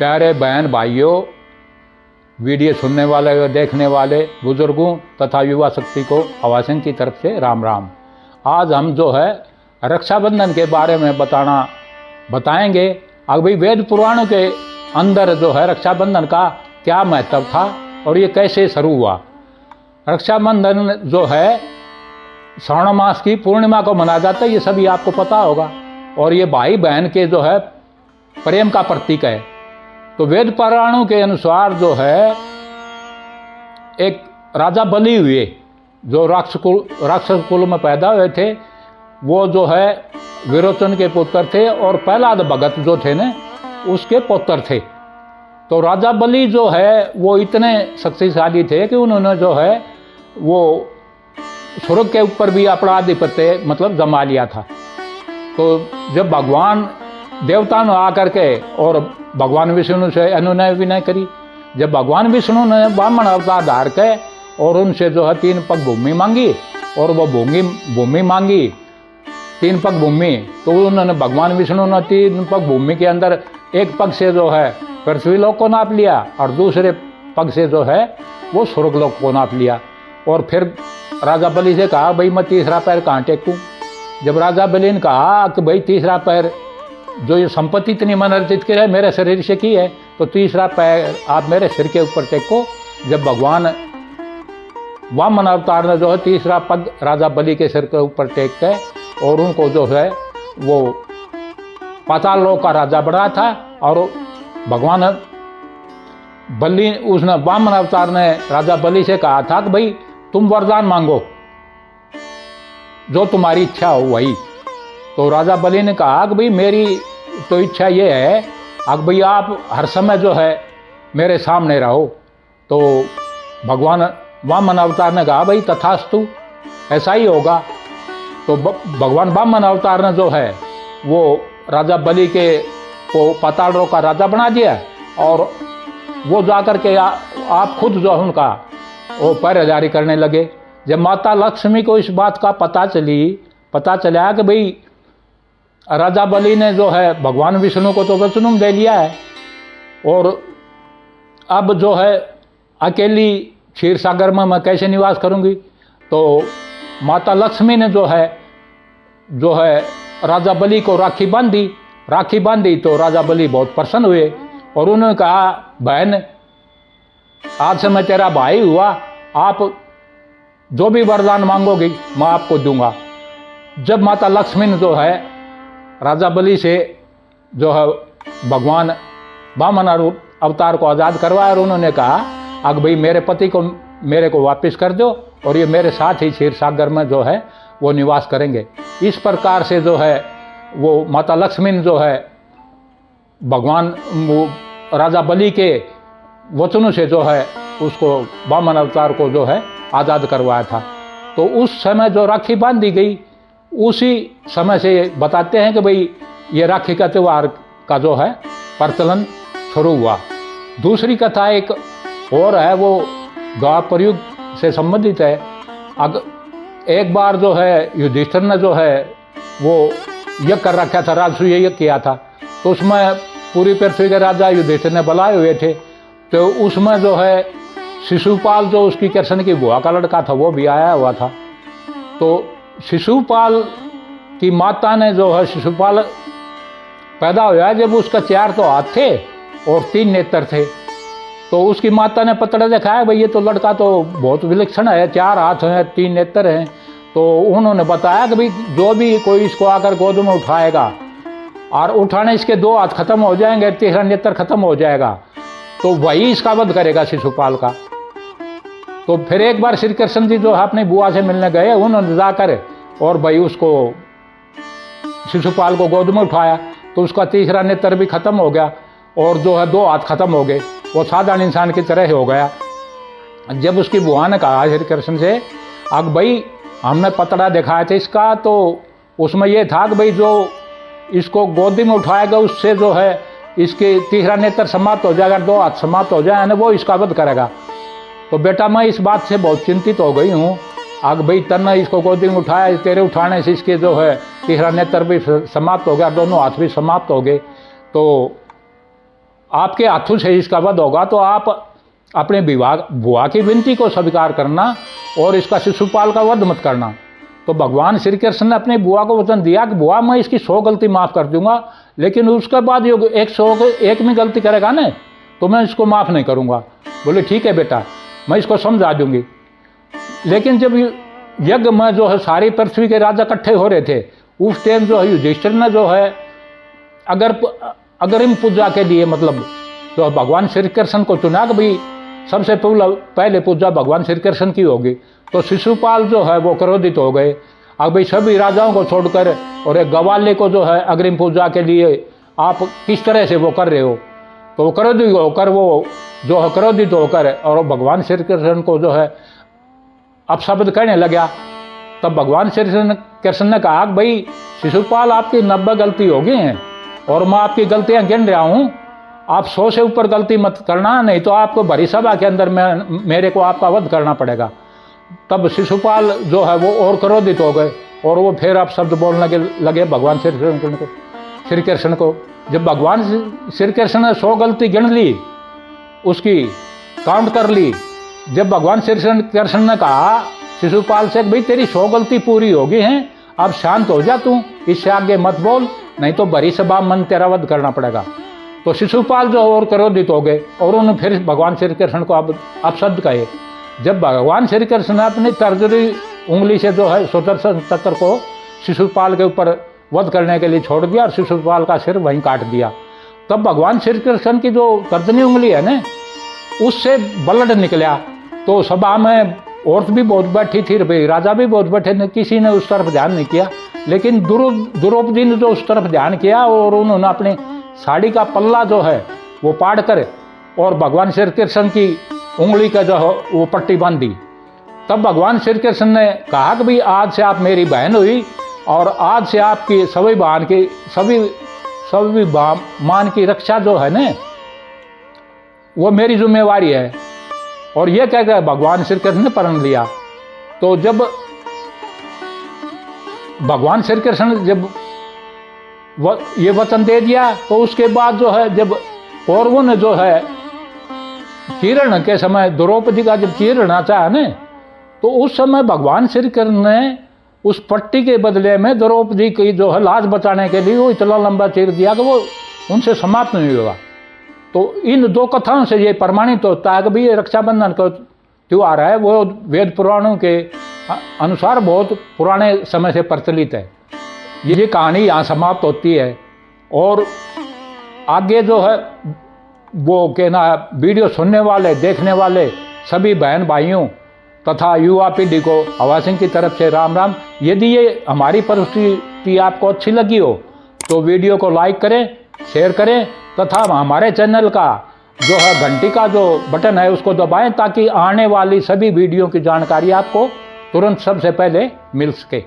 प्यारे बहन भाइयों, वीडियो सुनने वाले, देखने वाले बुजुर्गों तथा युवा शक्ति को आवासन की तरफ से राम राम। आज हम जो है रक्षाबंधन के बारे में बताएंगे। अब भाई वेद पुराणों के अंदर जो है रक्षाबंधन का क्या महत्व था और ये कैसे शुरू हुआ। रक्षाबंधन जो है श्रावण मास की पूर्णिमा को मनाया जाता है, ये सभी आपको पता होगा। और ये भाई बहन के जो है प्रेम का प्रतीक है। तो वेद पुराणों के अनुसार जो है एक राजा बलि हुए जो राक्षस कुल में पैदा हुए थे। वो जो है विरोचन के पुत्र थे और प्रहलाद भगत जो थे ना उसके पुत्र थे। तो राजा बलि जो है वो इतने शक्तिशाली थे कि उन्होंने जो है वो स्वर्ग के ऊपर भी अपना आधिपत्य मतलब जमा लिया था। तो जब भगवान देवता ने आकर के और भगवान विष्णु से अनुनय विनय करी, जब भगवान विष्णु ने ब्राह्मण अवतार धार के और उनसे जो है 3 पग भूमि मांगी और वो भूमि मांगी 3 पग भूमि। तो उन्होंने भगवान विष्णु ने 3 पग भूमि के अंदर एक पग से जो है पृथ्वी लोक को नाप लिया और दूसरे पग से जो है वो स्वर्ग लोक को नाप लिया। और फिर राजा बलि से कहा भाई मैं तीसरा पैर कहाँ टेकूं। जब राजा बलि ने कहा कि भाई तीसरा पैर जो ये संपत्ति इतनी मन अर्जित की है मेरे शरीर से की है, तो तीसरा पैर आप मेरे सिर के ऊपर टेको। जब भगवान वामन अवतार ने जो है तीसरा पग राजा बलि के सिर के ऊपर टेक के और उनको जो है वो पाताल लोक का राजा बना था। और भगवान बलि उसने वामन अवतार ने राजा बलि से कहा था कि भाई तुम वरदान मांगो, जो तुम्हारी इच्छा हो वही। तो राजा बलि ने कहा कि भाई मेरी तो इच्छा ये है कि भाई आप हर समय जो है मेरे सामने रहो। तो भगवान वामन अवतार ने कहा भाई तथास्तु, ऐसा ही होगा। तो भगवान वामन अवतार ने जो है वो राजा बलि के को पाताल लोक का राजा बना दिया और वो जाकर के आप खुद जो है उनका वो पहरेदारी करने लगे। जब माता लक्ष्मी को इस बात का पता चला कि भाई राजा बलि ने जो है भगवान विष्णु को तो वचन दे लिया है और अब जो है अकेली क्षीर सागर में मैं कैसे निवास करूंगी। तो माता लक्ष्मी ने जो है राजा बलि को राखी बांधी। तो राजा बलि बहुत प्रसन्न हुए और उन्होंने कहा बहन आज से मैं तेरा भाई हुआ, आप जो भी वरदान मांगोगी मैं आपको दूंगा। जब माता लक्ष्मी ने जो है राजा बलि से जो है भगवान वामन अवतार को आज़ाद करवाया और उन्होंने कहा अब भाई मेरे पति को मेरे को वापस कर दो और ये मेरे साथ ही क्षीर सागर में जो है वो निवास करेंगे। इस प्रकार से जो है वो माता लक्ष्मी ने जो है भगवान राजा बलि के वचनों से जो है उसको वामन अवतार को जो है आज़ाद करवाया था। तो उस समय जो राखी बांधी गई उसी समय से बताते हैं कि भाई ये राखी का त्यौहार का जो है प्रचलन शुरू हुआ। दूसरी कथा एक और है, वो द्वापर युग से संबंधित है। एक बार जो है युधिष्ठिर ने जो है वो यज्ञ कर रखा था, राजसूय यज्ञ किया था। तो उसमें पूरी पृथ्वी के राजा युधिष्ठिर ने बुलाए हुए थे। तो उसमें जो है शिशुपाल जो उसकी कृष्ण की बुआ का लड़का था वो भी आया हुआ था। तो शिशुपाल की माता ने जो है शिशुपाल पैदा हुआ जब उसका 4 तो हाथ थे और 3 नेत्र थे। तो उसकी माता ने पत्र दिखाया भाई ये तो लड़का तो बहुत विलक्षण है, 4 हाथ हैं 3 नेत्र हैं। तो उन्होंने बताया कि भाई जो भी कोई इसको आकर गोद में उठाएगा और उठाने इसके 2 हाथ खत्म हो जाएंगे, 3रा नेत्र खत्म हो जाएगा, तो वही इसका वध करेगा शिशुपाल का। तो फिर एक बार श्री कृष्ण जी जो है अपनी बुआ से मिलने गए, उन्होंने जाकर और भाई उसको शिशुपाल को गोद में उठाया। तो उसका 3रा नेत्र भी खत्म हो गया और जो है 2 हाथ खत्म हो गए, वो साधारण इंसान की तरह हो गया। जब उसकी बुआ ने कहा श्री कृष्ण से अब भाई हमने पतड़ा दिखाया था इसका, तो उसमें यह था कि भाई जो इसको गोदी में उठाएगा उससे जो है इसके 3रा नेत्र समाप्त हो जाएगा, 2 हाथ समाप्त हो जाए, वो इसका वध करेगा। तो बेटा मैं इस बात से बहुत चिंतित हो गई हूँ। आग भाई तन्ना इसको गोदी में उठाया, तेरे उठाने से इसके जो है 3रा नेत्र भी समाप्त हो गया, दोनों हाथ भी समाप्त हो गए। तो आपके हाथों से इसका वध होगा तो आप अपने विभाग बुआ की विनती को स्वीकार करना और इसका शिशुपाल का वध मत करना। तो भगवान श्री कृष्ण ने अपनी बुआ को वचन दिया कि बुआ मैं इसकी 100 गलती माफ़ कर दूंगा, लेकिन उसके बाद ये 101 में गलती करेगा ना तो मैं इसको माफ़ नहीं करूंगा। बोले ठीक है बेटा, मैं इसको समझा दूंगी। लेकिन जब यज्ञ में जो है सारी पृथ्वी के राजा इकट्ठे हो रहे थे, उस टाइम जो है युधिष्ठिर ने जो है अग्रिम पूजा के लिए मतलब जो भगवान श्री कृष्ण को चुना कि भाई सबसे पहले पूजा भगवान श्री कृष्ण की होगी। तो शिशुपाल जो है वो क्रोधित हो गए। अब भाई सभी राजाओं को छोड़कर और एक गवाले को जो है अग्रिम पूजा के लिए आप किस तरह से वो कर रहे हो। तो वो क्रोधित होकर और भगवान श्री कृष्ण को जो है अपशब्द कहने लगा। तब भगवान श्री कृष्ण ने कहा कि भाई शिशुपाल आपकी 90 गलती हो गई हैं और मैं आपकी गलतियां गिन रहा हूँ, आप 100 से ऊपर गलती मत करना, नहीं तो आपको भरी सभा के अंदर मेरे को आपका वध करना पड़ेगा। तब शिशुपाल जो है वो और क्रोधित हो गए और वो फिर आप शब्द बोलने लगे भगवान श्री कृष्ण को। जब भगवान श्री कृष्ण ने 100 गलती गिन ली, उसकी काउंट कर ली, जब भगवान श्री कृष्ण ने कहा शिशुपाल से भाई तेरी 100 गलती पूरी हो गई हैं, अब शांत हो जा, तू इससे आगे मत बोल, नहीं तो भरी सभा मन तेरा वध करना पड़ेगा। तो शिशुपाल जो और क्रोधित हो गए और उन्होंने फिर भगवान श्री कृष्ण को अपशब्द कहे। जब भगवान श्री कृष्ण ने अपनी तर्जनी उंगली से जो है सुदर्शन चक्र को शिशुपाल के ऊपर वध करने के लिए छोड़ दिया और शिशुपाल का सिर वहीं काट दिया। तब भगवान श्री कृष्ण की जो तर्जनी उंगली है ना, उससे ब्लड निकला। तो सभा में औरत भी बहुत बैठी थी, भाई राजा भी बहुत बैठे थे, किसी ने उस तरफ ध्यान नहीं किया। लेकिन द्रौपदी ने जो उस तरफ ध्यान किया और उन्होंने अपनी साड़ी का पल्ला जो है वो पाड़ कर और भगवान श्री कृष्ण की उंगली का जो है वो पट्टी बांध दी। तब भगवान श्री कृष्ण ने कहा कि भाई आज से आप मेरी बहन हुई और आज से आपकी सभी बहन की सभी मान की रक्षा जो है ना वो मेरी जिम्मेवारी है। और ये कहकर भगवान श्री कृष्ण ने प्रण लिया। तो जब भगवान श्री कृष्ण ने जब ये वचन दे दिया तो उसके बाद जो है जब कौरवों ने जो है चीरण के समय द्रौपदी का जब चीरना चाहा ना, तो उस समय भगवान श्री कृष्ण ने उस पट्टी के बदले में द्रौपदी की जो है लाज बचाने के लिए वो इतना लंबा चीर दिया कि वो उनसे समाप्त नहीं होगा। तो इन 2 कथाओं से ये प्रमाणित होता है कि भाई ये रक्षाबंधन का त्यौहार है वो वेद पुराणों के अनुसार बहुत पुराने समय से प्रचलित है। ये कहानी यहाँ समाप्त होती है और आगे जो है वो कहना वीडियो सुनने वाले देखने वाले सभी बहन भाइयों तथा युवा पीढ़ी को हवा सिंह की तरफ से राम राम। यदि ये हमारी प्रस्तुति आपको अच्छी लगी हो तो वीडियो को लाइक करें, शेयर करें तथा हमारे चैनल का जो है घंटी का जो बटन है उसको दबाएं ताकि आने वाली सभी वीडियो की जानकारी आपको तुरंत सबसे पहले मिल सके।